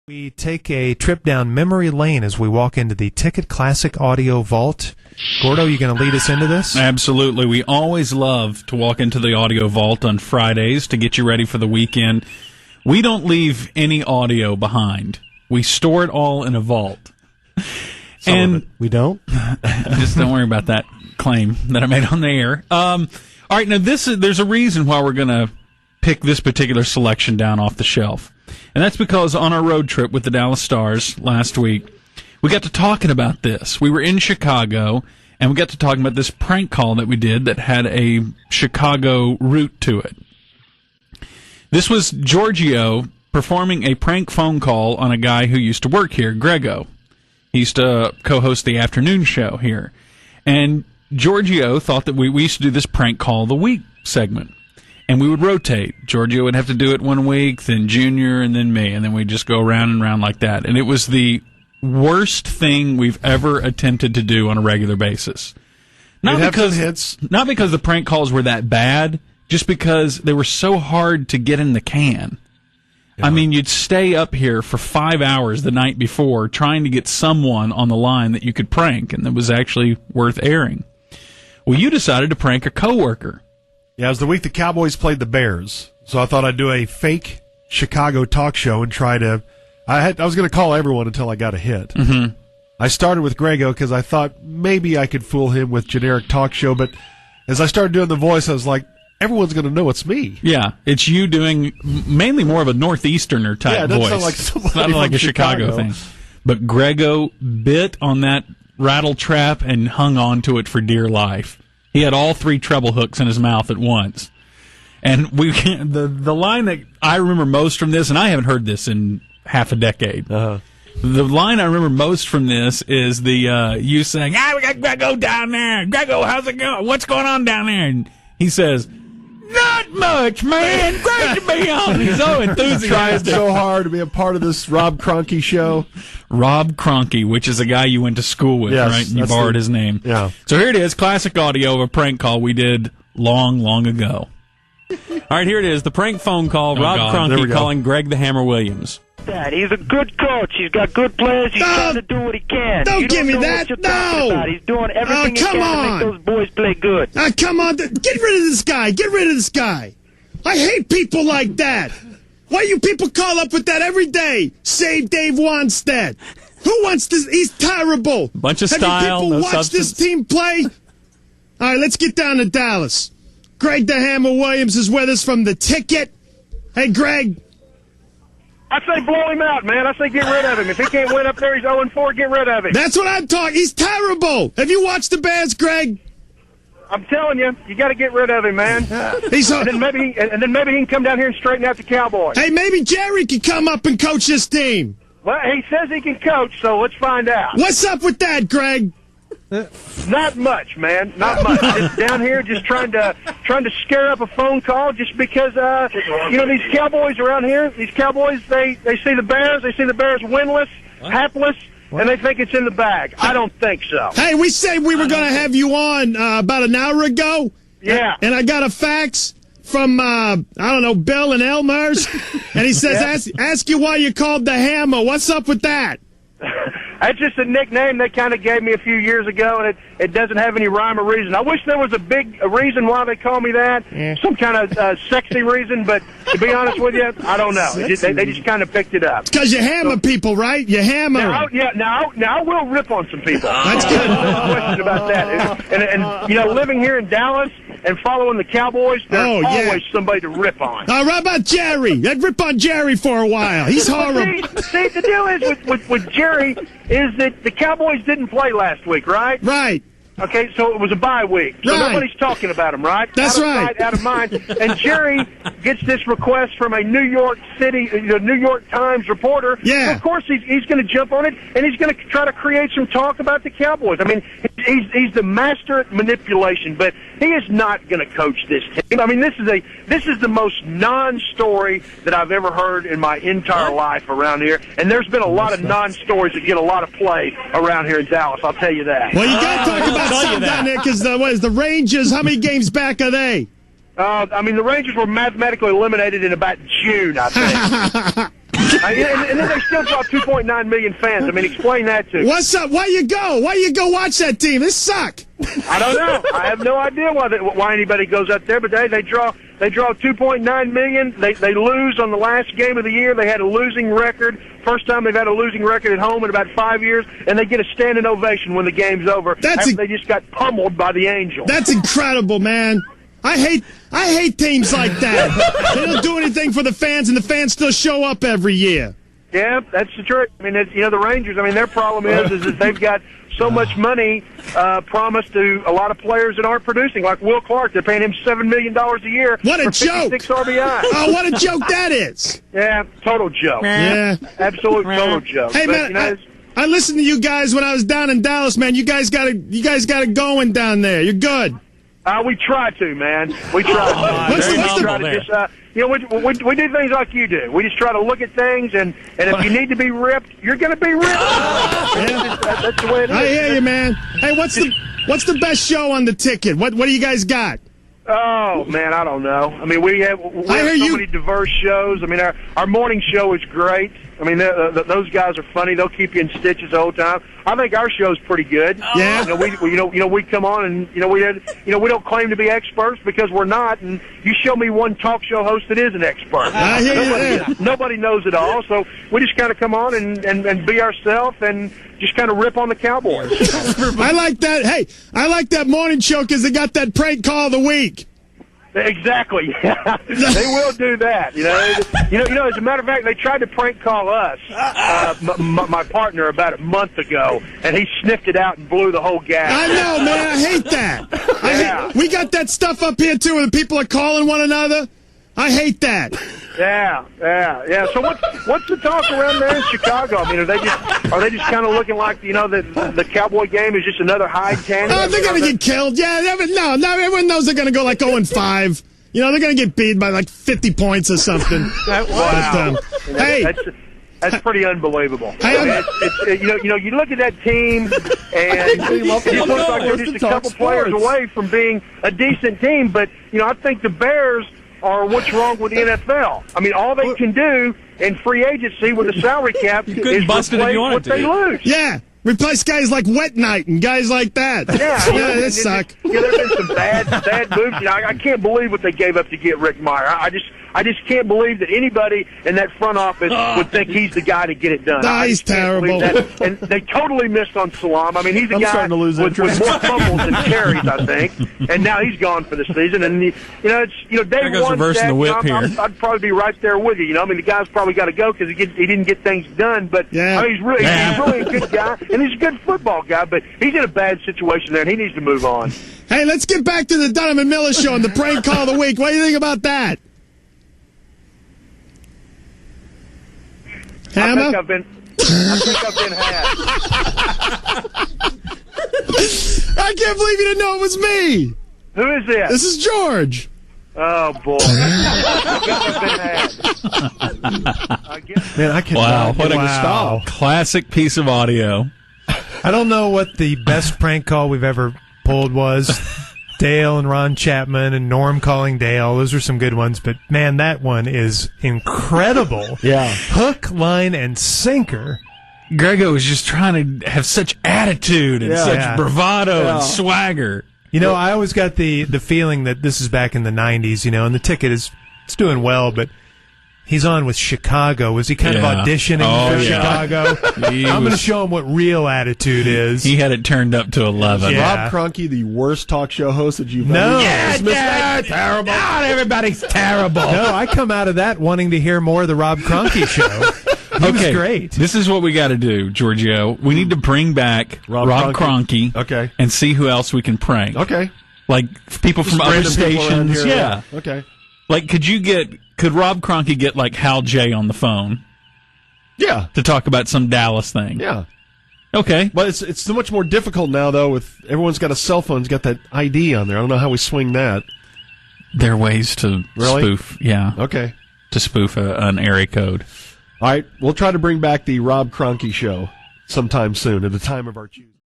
We take a trip down memory lane as we walk into the Ticket Classic Audio Vault. Gordo, you going to lead us into this? Absolutely. We always love to walk into the Audio Vault on Fridays to get you ready for the weekend. We don't leave any audio behind. We store it all in a vault. We don't? Just don't worry about that claim that I made on the air. All right, now there's a reason why we're going to pick this particular selection down off the shelf. And that's because on our road trip with the Dallas Stars last week, we got to talking about this. We were in Chicago, and we got to talking about this prank call that we did that had a Chicago root to it. This was Giorgio performing a prank phone call on a guy who used to work here, Greggo. He used to co-host the afternoon show here. And Giorgio thought that we used to do this prank call of the week segment. And we would rotate. Giorgio would have to do it one week, then Junior, and then me. And then we'd just go round and round like that. And it was the worst thing we've ever attempted to do on a regular basis. Not because the prank calls were that bad, just because they were so hard to get in the can. Yeah. I mean, you'd stay up here for 5 hours the night before trying to get someone on the line that you could prank and that was actually worth airing. Well, you decided to prank a coworker. Yeah, it was the week the Cowboys played the Bears, so I thought I'd do a fake Chicago talk show and try to. I was going to call everyone until I got a hit. Mm-hmm. I started with Greggo because I thought maybe I could fool him with generic talk show, but as I started doing the voice, I was like, everyone's going to know it's me. Yeah, it's you doing mainly more of a Northeasterner type voice. Sound like somebody not like a Chicago thing. But Greggo bit on that rattle trap and hung on to it for dear life. He had all three treble hooks in his mouth at once. And the line that I remember most from this, and I haven't heard this in half a decade. Uh-huh. The line I remember most from this is the you saying, we got Greggo down there. Greggo, how's it going? What's going on down there? And he says, not much, man. Great to be on. He's so enthusiastic. Trying so hard to be a part of this Rob Cronky show. Rob Cronky, which is a guy you went to school with, yes, right? And you borrowed his name. Yeah. So here it is, classic audio of a prank call we did long, long ago. All right, here it is, the prank phone call. Rob Cronky calling Greg the Hammer Williams. He's a good coach. He's got good players. He's trying to do what he can. Don't give me that. No. He's doing everything he can to make those boys play good. Come on. Get rid of this guy. Get rid of this guy. I hate people like that. Why you people call up with that every day? Save Dave Wanstead. Who wants this? He's terrible. Bunch of style. Have you people no watch substance. This team play? All right, let's get down to Dallas. Greg the Hammer Williams is with us from the Ticket. Hey, Greg. I say blow him out, man. I say get rid of him. If he can't win up there, he's 0-4. Get rid of him. That's what I'm talking. He's terrible. Have you watched the Bears, Greg? I'm telling you, you got to get rid of him, man. and then maybe he can come down here and straighten out the Cowboys. Hey, maybe Jerry can come up and coach this team. Well, he says he can coach, so let's find out. What's up with that, Greg? Not much, man. Not much. Just down here, just trying to scare up a phone call, just because these Cowboys around here. These Cowboys, they see the Bears, winless, hapless, and they think it's in the bag. I don't think so. Hey, we said we were going to have you on about an hour ago. Yeah. And I got a fax from Bill in Elmhurst, and he says, ask you why you called the Hammer. What's up with that? That's just a nickname they kind of gave me a few years ago, and it doesn't have any rhyme or reason. I wish there was a reason why they call me that, some kind of sexy reason, but to be honest with you, I don't know. They just kind of picked it up. It's because you hammer people, right? You hammer. Now I will rip on some people. That's good. No question about that. And living here in Dallas and following the Cowboys, there's always somebody to rip on. What about Jerry? I'd rip on Jerry for a while. He's horrible. See, the deal is with Jerry is that the Cowboys didn't play last week, right? Right. Okay, so it was a bye week. So nobody's talking about him, right? That's right. Out of sight, out of mind. And Jerry gets this request from a New York Times reporter. Yeah. So of course, he's going to jump on it, and he's going to try to create some talk about the Cowboys. I mean, he's the master at manipulation, but he is not going to coach this team. I mean, this is the most non-story that I've ever heard in my entire life around here. And there's been a lot of non-stories that get a lot of play around here in Dallas. I'll tell you that. Well, you got to talk about something down there, because the Rangers, how many games back are they? The Rangers were mathematically eliminated in about June, I think. And then they still draw 2.9 million fans. I mean, explain that to me. What's up? Why you go? Why you go watch that team? They suck. I don't know. I have no idea why anybody goes out there, but they draw 2.9 million. They lose on the last game of the year. They had a losing record. First time they've had a losing record at home in about 5 years, and they get a standing ovation when the game's over. They just got pummeled by the Angels. That's incredible, man. I hate teams like that. They don't do anything for the fans, and the fans still show up every year. Yeah, that's the truth. I mean, the Rangers, I mean, their problem is that they've got so much money promised to a lot of players that aren't producing, like Will Clark. They're paying him $7 million a year. What a for joke! 56 RBI. Oh, what a joke that is! Yeah, total joke. Yeah, absolute total joke. Hey, but, man, I listened to you guys when I was down in Dallas, man. You guys got it going down there. You're good. We try to, man. We try to. We do things like you do. We just try to look at things, and if you need to be ripped, you're going to be ripped. That's the way it is. I hear you, man. Hey, what's the best show on the ticket? What do you guys got? Oh man, I don't know. I mean, we have so many diverse shows. I mean, our morning show is great. I mean, those guys are funny. They'll keep you in stitches the whole time. I think our show's pretty good. Yeah. We come on and we don't claim to be experts because we're not. And you show me one talk show host that is an expert. I hear you. Nobody knows it all. So we just kind of come on and be ourselves and just kind of rip on the Cowboys. I like that. Hey, I like that morning show because they got that prank call of the week. Exactly. They will do that. As a matter of fact, they tried to prank call us, my partner, about a month ago, and he sniffed it out and blew the whole gas. I know, man. I hate that. We got that stuff up here too, where the people are calling one another. I hate that. Yeah. So what's the talk around there in Chicago? I mean, are they just kind of looking like the Cowboy game is just another Hyde Canyon? Oh, they're gonna get killed. Yeah, no. Everyone knows they're gonna go like 0-5. They're gonna get beat by like 50 points or something. Wow. But, hey. That's pretty unbelievable. Hey, you look at that team, and it looks like they're just a couple players away from being a decent team. But I think the Bears are what's wrong with the NFL. I mean, all they can do in free agency with the salary cap is replace what they lose. Yeah. Replace guys like Wet Night and guys like that. Yeah, they suck. There have been some bad moves. I can't believe what they gave up to get Rick Meyer. I just can't believe that anybody in that front office would think he's the guy to get it done. He's terrible. And they totally missed on Salam. I mean, he's a guy with more fumbles than carries, I think. And now he's gone for the season. And day one, I'd probably be right there with you. I mean, the guy's probably got to go because he didn't get things done. But he's really a good guy, and he's a good football guy. But he's in a bad situation there, and he needs to move on. Hey, let's get back to the Dunham and Miller show and the prank call of the week. What do you think about that? Hammer? I think I've been had. I can't believe you didn't know it was me. Who is this? This is George. Oh, boy. Man, I can't. Wow, what a classic piece of audio. I don't know what the best prank call we've ever pulled was. Dale and Ron Chapman and Norm calling Dale. Those are some good ones, but man, that one is incredible. Yeah. Hook, line, and sinker. Greggo was just trying to have such attitude and such bravado and swagger. I always got the feeling that this is back in the 90s, and the ticket it's doing well, but he's on with Chicago. Was he kind of auditioning for Chicago? I'm going to show him what real attitude is. He had it turned up to 11. Yeah. Rob Cronky, the worst talk show host that you've ever terrible. Not everybody's terrible. No, I come out of that wanting to hear more of the Rob Cronky show. He was great. This is what we got to do, Giorgio. We need to bring back Rob Cronky. Okay. And see who else we can prank. Okay. Like people from other stations. Yeah. Okay. Like, could Rob Cronky get like Hal J on the phone? Yeah. To talk about some Dallas thing. Yeah. Okay. But it's so much more difficult now, though, with everyone's got a cell phone, got that ID on there. I don't know how we swing that. There are ways to spoof. Yeah. Okay. To spoof an area code. All right. We'll try to bring back the Rob Cronky show sometime soon at the time of our choosing.